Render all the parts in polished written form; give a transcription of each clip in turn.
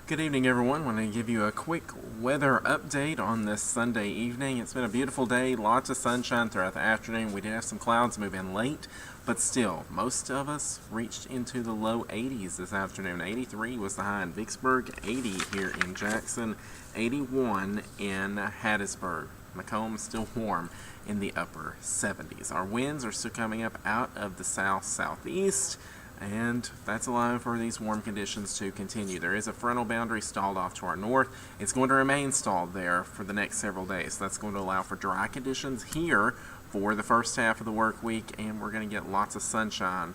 Good evening, everyone. I want to give you a quick weather update on this Sunday evening. It's been a beautiful day, lots of sunshine throughout the afternoon. We did have some clouds move in late, but still, most of us reached into the low 80s this afternoon. 83 was the high in Vicksburg, 80 here in Jackson, 81 in Hattiesburg. Macomb still warm in the upper 70s. Our winds are still coming up out of the south-southeast, and that's allowing for these warm conditions to continue. There is a frontal boundary stalled off to our north. It's going to remain stalled there for the next several days. That's going to allow for dry conditions here for the first half of the work week, and we're going to get lots of sunshine,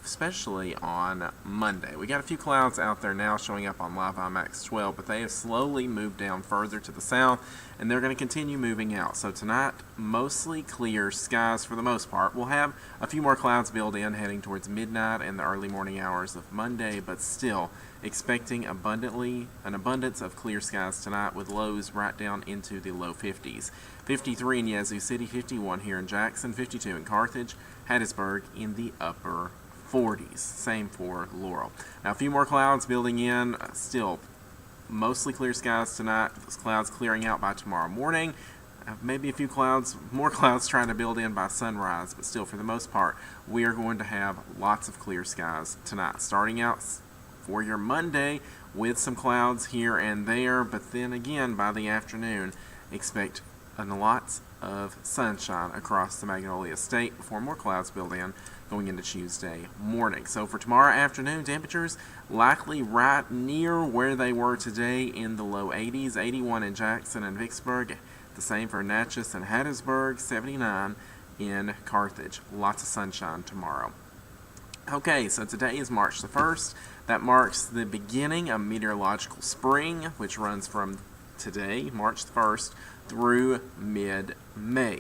especially on Monday. We got a few clouds out there now showing up on Live IMAX 12, but they have slowly moved down further to the south, and they're going to continue moving out. So tonight, mostly clear skies for the most part. We'll have a few more clouds build in heading towards midnight and the early morning hours of Monday, but still expecting an abundance of clear skies tonight with lows right down into the low 50s. 53 in Yazoo City, 51 here in Jackson, 52 in Carthage, Hattiesburg in the upper 40s. Same for Laurel. Now a few more clouds building in, still mostly clear skies tonight. Those clouds clearing out by tomorrow morning. Maybe a few more clouds trying to build in by sunrise, but still for the most part we are going to have lots of clear skies tonight. Starting out for your Monday with some clouds here and there, but then again by the afternoon expect a lot of sunshine across the Magnolia State before more clouds build in going into Tuesday morning. So for tomorrow afternoon, temperatures likely right near where they were today in the low 80s, 81 in Jackson and Vicksburg, the same for Natchez and Hattiesburg, 79 in Carthage. Lots of sunshine tomorrow. Okay, so today is March the 1st. That marks the beginning of meteorological spring, which runs from today, March the 1st, through mid-May.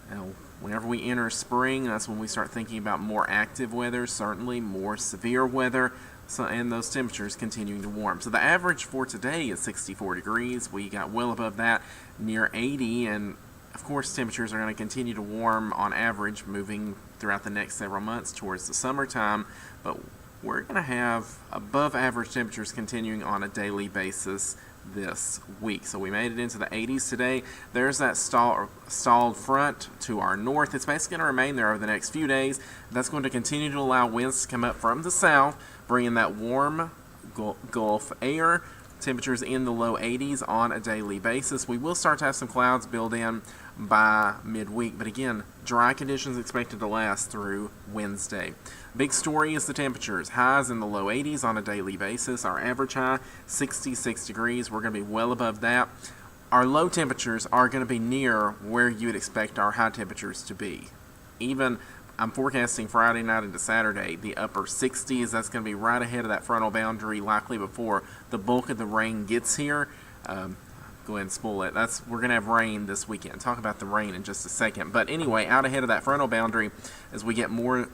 Now, whenever we enter spring, that's when we start thinking about more active weather, certainly more severe weather, and those temperatures continuing to warm. So the average for today is 64 degrees. We got well above that, near 80, and of course temperatures are going to continue to warm on average moving throughout the next several months towards the summertime, but we're going to have above average temperatures continuing on a daily basis this week. So we made it into the 80s today. There's that stalled front to our north. It's basically going to remain there over the next few days. That's going to continue to allow winds to come up from the south, bringing that warm Gulf air. Temperatures in the low 80s on a daily basis. We will start to have some clouds build in by midweek, but again, dry conditions expected to last through Wednesday. Big story is the temperatures. Highs in the low 80s on a daily basis. Our average high, 66 degrees. We're going to be well above that. Our low temperatures are going to be near where you would expect our high temperatures to be. Even I'm forecasting Friday night into Saturday, the upper 60s. That's going to be right ahead of that frontal boundary, likely before the bulk of the rain gets here. Go ahead and spoil it. We're going to have rain this weekend. Talk about the rain in just a second. But anyway, out ahead of that frontal boundary, as we get more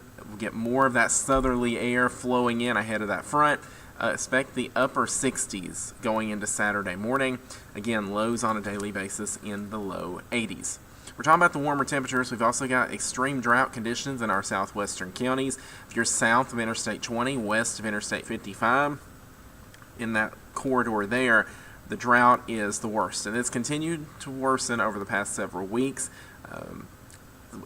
of that southerly air flowing in ahead of that front, expect the upper 60s going into Saturday morning. Again, lows on a daily basis in the low 80s. We're talking about the warmer temperatures. We've also got extreme drought conditions in our southwestern counties. If you're south of Interstate 20, west of Interstate 55, in that corridor there, the drought is the worst, and it's continued to worsen over the past several weeks.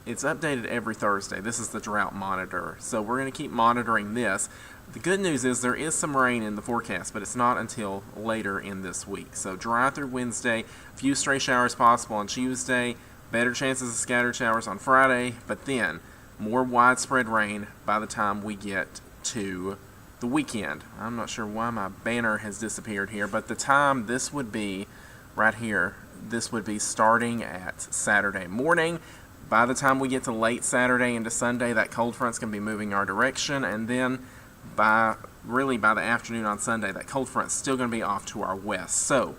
It's updated every Thursday. This is the drought monitor, so we're going to keep monitoring this. The good news is there is some rain in the forecast, but it's not until later in this week. So dry through Wednesday, few stray showers possible on Tuesday, better chances of scattered showers on Friday, but then more widespread rain by the time we get to the weekend. I'm not sure why my banner has disappeared here, but the time this would be right here, this would be starting at Saturday morning. By the time we get to late Saturday into Sunday, that cold front's going to be moving our direction, and then by the afternoon on Sunday, that cold front's still going to be off to our west. So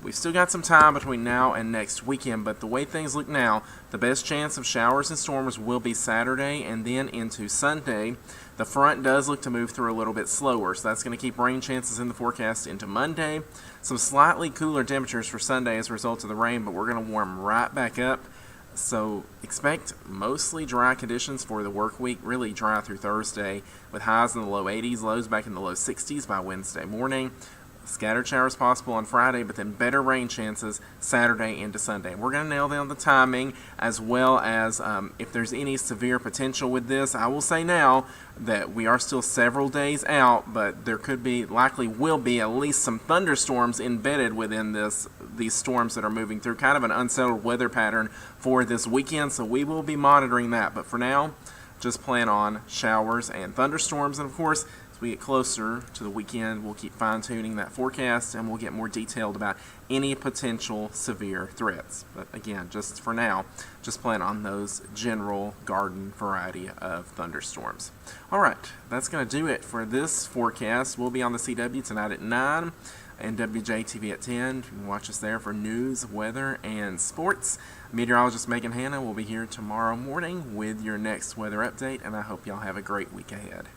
we've still got some time between now and next weekend, but the way things look now, the best chance of showers and storms will be Saturday and then into Sunday. The front does look to move through a little bit slower, so that's going to keep rain chances in the forecast into Monday. Some slightly cooler temperatures for Sunday as a result of the rain, but we're going to warm right back up. So expect mostly dry conditions for the work week, really dry through Thursday, with highs in the low 80s, lows back in the low 60s by Wednesday morning. Scattered showers possible on Friday, but then better rain chances Saturday into Sunday. We're going to nail down the timing as well as if there's any severe potential with this. I will say now that we are still several days out, but there could be, likely will be, at least some thunderstorms embedded within these storms that are moving through. Kind of an unsettled weather pattern for this weekend, so we will be monitoring that. But for now, just plan on showers and thunderstorms, and of course, as we get closer to the weekend, we'll keep fine-tuning that forecast and we'll get more detailed about any potential severe threats. But again, just for now, just plan on those general garden variety of thunderstorms. All right, that's going to do it for this forecast. We'll be on the CW tonight at 9 and WJTV at 10. You can watch us there for news, weather, and sports. Meteorologist Megan Hanna will be here tomorrow morning with your next weather update, and I hope y'all have a great week ahead.